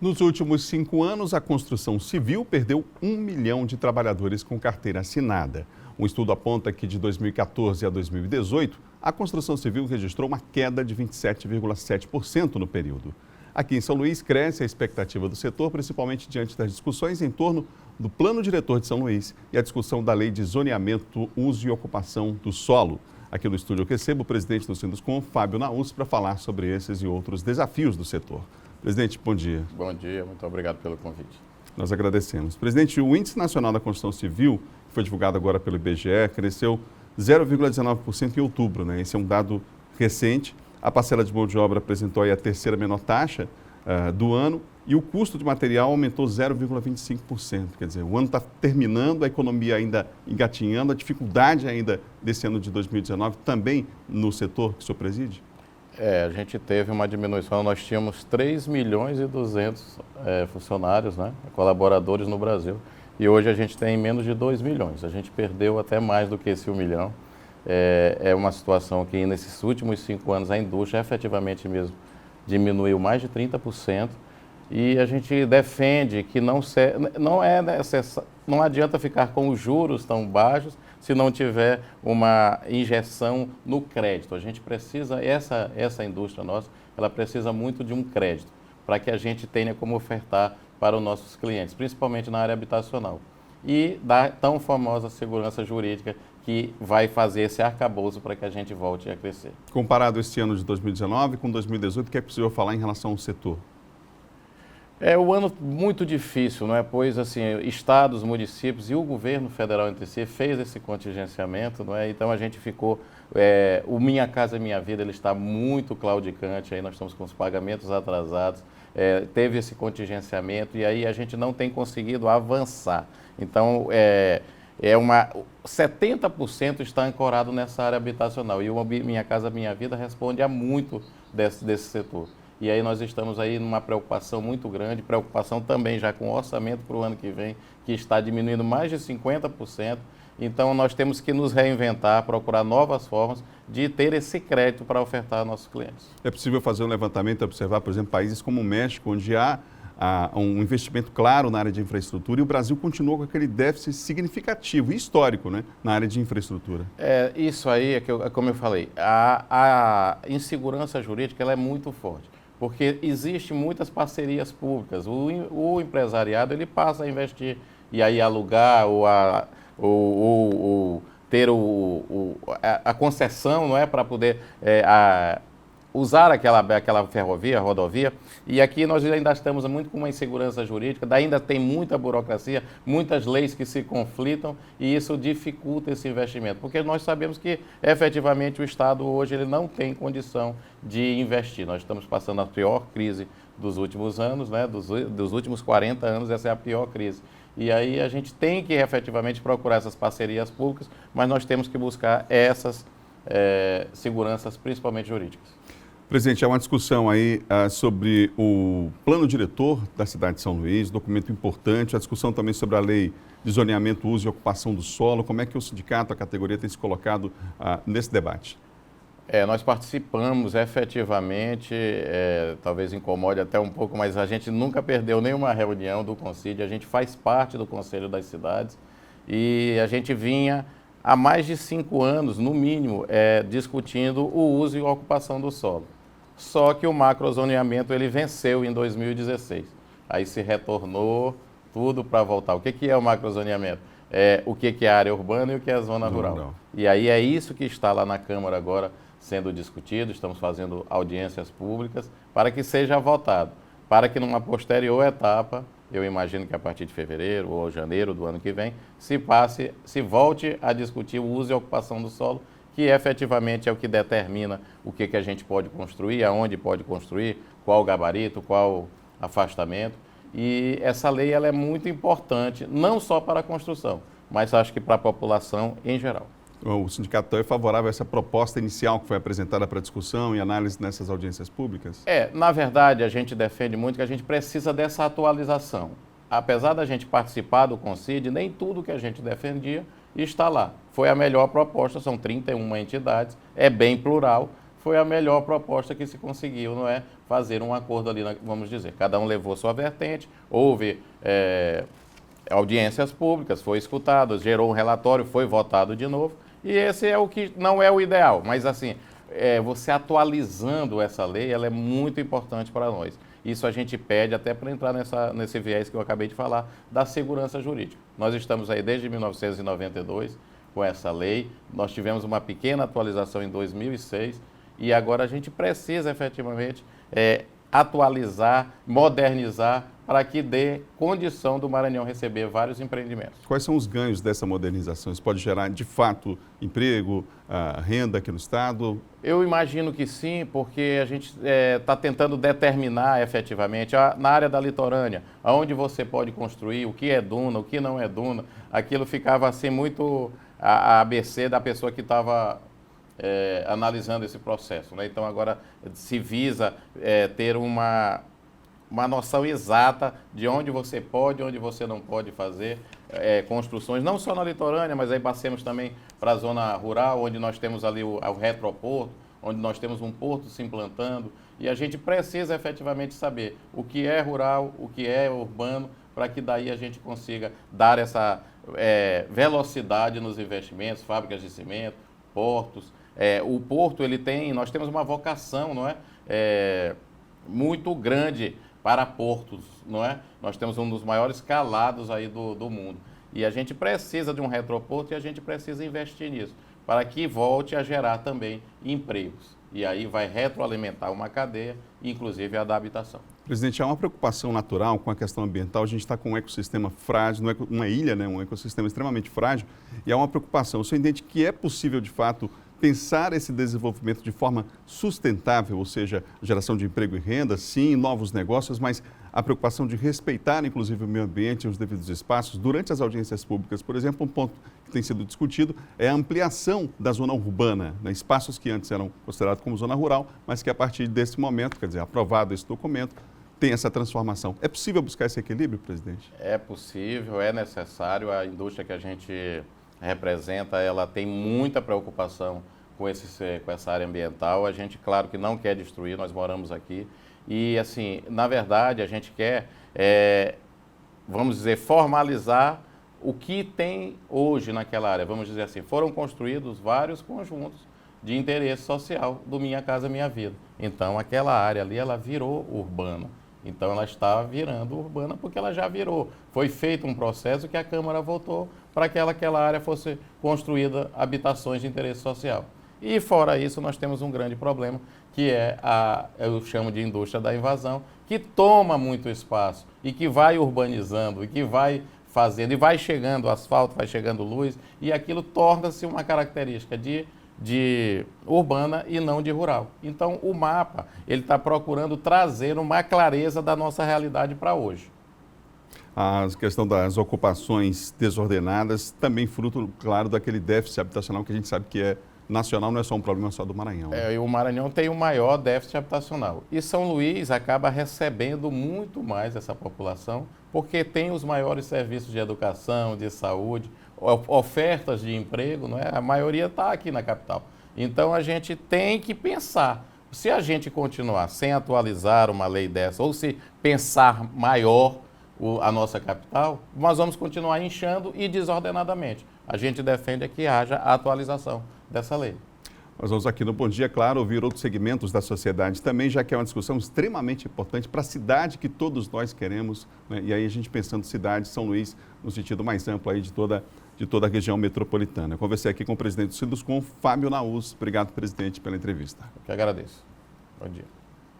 Nos últimos 5 anos, a construção civil perdeu 1 milhão de trabalhadores com carteira assinada. Um estudo aponta que de 2014 a 2018, a construção civil registrou uma queda de 27,7% no período. Aqui em São Luís, cresce a expectativa do setor, principalmente diante das discussões em torno do Plano Diretor de São Luís e a discussão da Lei de Zoneamento, Uso e Ocupação do Solo. Aqui no estúdio eu recebo o presidente do Sinduscom, Fábio Naus, para falar sobre esses e outros desafios do setor. Presidente, bom dia. Bom dia, muito obrigado pelo convite. Nós agradecemos. Presidente, o Índice Nacional da Construção Civil, que foi divulgado agora pelo IBGE, cresceu 0,19% em outubro, né? Esse é um dado recente. A parcela de mão de obra apresentou aí a terceira menor taxa do ano e o custo de material aumentou 0,25%. Quer dizer, o ano está terminando, a economia ainda engatinhando, a dificuldade ainda desse ano de 2019 também no setor que o senhor preside? A gente teve uma diminuição, nós tínhamos 3 milhões e 200 funcionários, né, colaboradores no Brasil, e hoje a gente tem menos de 2 milhões. A gente perdeu até mais do que esse 1 milhão. É uma situação que nesses últimos 5 anos a indústria efetivamente mesmo diminuiu mais de 30%, e a gente defende que não adianta ficar com os juros tão baixos se não tiver uma injeção no crédito. A gente precisa, essa indústria nossa, ela precisa muito de um crédito para que a gente tenha como ofertar para os nossos clientes, principalmente na área habitacional. E da tão famosa segurança jurídica que vai fazer esse arcabouço para que a gente volte a crescer. Comparado este ano de 2019 com 2018, o que é possível falar em relação ao setor? É um ano muito difícil, não é? Pois assim, estados, municípios e o governo federal entre si fez esse contingenciamento, não é? Então a gente ficou, o Minha Casa Minha Vida, ele está muito claudicante, aí nós estamos com os pagamentos atrasados, teve esse contingenciamento e aí a gente não tem conseguido avançar. Então 70% está ancorado nessa área habitacional e o Minha Casa Minha Vida responde a muito desse setor. E aí nós estamos aí numa preocupação muito grande, preocupação também já com o orçamento para o ano que vem, que está diminuindo mais de 50%. Então nós temos que nos reinventar, procurar novas formas de ter esse crédito para ofertar aos nossos clientes. É possível fazer um levantamento e observar, por exemplo, países como o México, onde há um investimento claro na área de infraestrutura e o Brasil continua com aquele déficit significativo e histórico, né, na área de infraestrutura. Isso aí, como eu falei, a insegurança jurídica ela é muito forte. Porque existem muitas parcerias públicas. O empresariado ele passa a investir e aí alugar ou ter a concessão, não é, para poder usar aquela ferrovia, rodovia. E aqui nós ainda estamos muito com uma insegurança jurídica, ainda tem muita burocracia, muitas leis que se conflitam e isso dificulta esse investimento. Porque nós sabemos que efetivamente o Estado hoje ele não tem condição de investir. Nós estamos passando a pior crise dos últimos anos, né? dos últimos 40 anos, essa é a pior crise. E aí a gente tem que efetivamente procurar essas parcerias públicas, mas nós temos que buscar essas seguranças, principalmente jurídicas. Presidente, há uma discussão aí sobre o plano diretor da cidade de São Luís, documento importante, a discussão também sobre a lei de zoneamento, uso e ocupação do solo. Como é que o sindicato, a categoria, tem se colocado nesse debate? Nós participamos efetivamente, talvez incomode até um pouco, mas a gente nunca perdeu nenhuma reunião do Conselho, a gente faz parte do Conselho das Cidades e a gente vinha há mais de 5 anos, no mínimo, discutindo o uso e a ocupação do solo. Só que o macrozoneamento ele venceu em 2016. Aí se retornou tudo para voltar. O que é o macrozoneamento? O que é a área urbana e o que é a zona rural. E aí é isso que está lá na Câmara agora sendo discutido. Estamos fazendo audiências públicas para que seja votado. Para que numa posterior etapa, eu imagino que a partir de fevereiro ou janeiro do ano que vem, se volte a discutir o uso e a ocupação do solo, que efetivamente é o que determina o que a gente pode construir, aonde pode construir, qual o gabarito, qual afastamento. E essa lei ela é muito importante, não só para a construção, mas acho que para a população em geral. O sindicato é favorável a essa proposta inicial que foi apresentada para discussão e análise nessas audiências públicas? Na verdade, a gente defende muito que a gente precisa dessa atualização. Apesar da gente participar do CONCID, nem tudo que a gente defendia está lá. Foi a melhor proposta, são 31 entidades, é bem plural, foi a melhor proposta que se conseguiu, não é? Fazer um acordo ali, vamos dizer. Cada um levou sua vertente, houve audiências públicas, foi escutado, gerou um relatório, foi votado de novo. E esse é o que não é o ideal, mas assim, você atualizando essa lei, ela é muito importante para nós. Isso a gente pede até para entrar nesse viés que eu acabei de falar, da segurança jurídica. Nós estamos aí desde 1992 com essa lei, nós tivemos uma pequena atualização em 2006 e agora a gente precisa efetivamente atualizar, modernizar para que dê condição do Maranhão receber vários empreendimentos. Quais são os ganhos dessa modernização? Isso pode gerar, de fato, emprego, renda aqui no Estado? Eu imagino que sim, porque a gente está tentando determinar efetivamente na área da litorânea, aonde você pode construir, o que é duna, o que não é duna. Aquilo ficava assim muito a ABC da pessoa que estava analisando esse processo, né? Então agora se visa ter uma noção exata de onde você pode, onde você não pode fazer construções, não só na litorânea, mas aí passemos também para a zona rural, onde nós temos ali o retroporto, onde nós temos um porto se implantando, e a gente precisa efetivamente saber o que é rural, o que é urbano, para que daí a gente consiga dar essa velocidade nos investimentos, fábricas de cimento, portos. O porto, nós temos uma vocação, não é? Muito grande para portos, não é? Nós temos um dos maiores calados aí do mundo. E a gente precisa de um retroporto e a gente precisa investir nisso, para que volte a gerar também empregos. E aí vai retroalimentar uma cadeia, inclusive a da habitação. Presidente, há uma preocupação natural com a questão ambiental. A gente está com um ecossistema frágil, uma ilha, né? Um ecossistema extremamente frágil, e há uma preocupação. O senhor entende que é possível, de fato, pensar esse desenvolvimento de forma sustentável, ou seja, geração de emprego e renda, sim, novos negócios, mas a preocupação de respeitar, inclusive, o meio ambiente e os devidos espaços. Durante as audiências públicas, por exemplo, um ponto que tem sido discutido é a ampliação da zona urbana, né? Espaços que antes eram considerados como zona rural, mas que a partir desse momento, quer dizer, aprovado esse documento, tem essa transformação. É possível buscar esse equilíbrio, presidente? É possível, é necessário. A indústria que a gente representa, ela tem muita preocupação com essa área ambiental. A gente, claro, que não quer destruir, nós moramos aqui. E, assim, na verdade, a gente quer, vamos dizer, formalizar o que tem hoje naquela área. Vamos dizer assim, foram construídos vários conjuntos de interesse social do Minha Casa Minha Vida. Então, aquela área ali, ela virou urbana. Então, ela está virando urbana porque ela já virou. Foi feito um processo que a Câmara votou para que aquela área fosse construída habitações de interesse social. E, fora isso, nós temos um grande problema, que eu chamo de indústria da invasão, que toma muito espaço e que vai urbanizando, e que vai fazendo, e vai chegando asfalto, vai chegando luz, e aquilo torna-se uma característica de urbana e não de rural. Então, o mapa, ele está procurando trazer uma clareza da nossa realidade para hoje. A questão das ocupações desordenadas, também fruto, claro, daquele déficit habitacional que a gente sabe que é nacional, não é só um problema só do Maranhão. Né? E o Maranhão tem o maior déficit habitacional. E São Luís acaba recebendo muito mais essa população, porque tem os maiores serviços de educação, de saúde, ofertas de emprego, não é? A maioria está aqui na capital. Então, a gente tem que pensar. Se a gente continuar sem atualizar uma lei dessa, ou se pensar maior a nossa capital, nós vamos continuar inchando e desordenadamente. A gente defende que haja a atualização dessa lei. Nós vamos aqui no Bom Dia, claro, ouvir outros segmentos da sociedade também, já que é uma discussão extremamente importante para a cidade que todos nós queremos, né? E aí a gente pensando cidade, São Luís, no sentido mais amplo aí de toda a região metropolitana. Eu conversei aqui com o presidente do Sinduscom, Fábio Naus. Obrigado, presidente, pela entrevista. Eu que agradeço. Bom dia.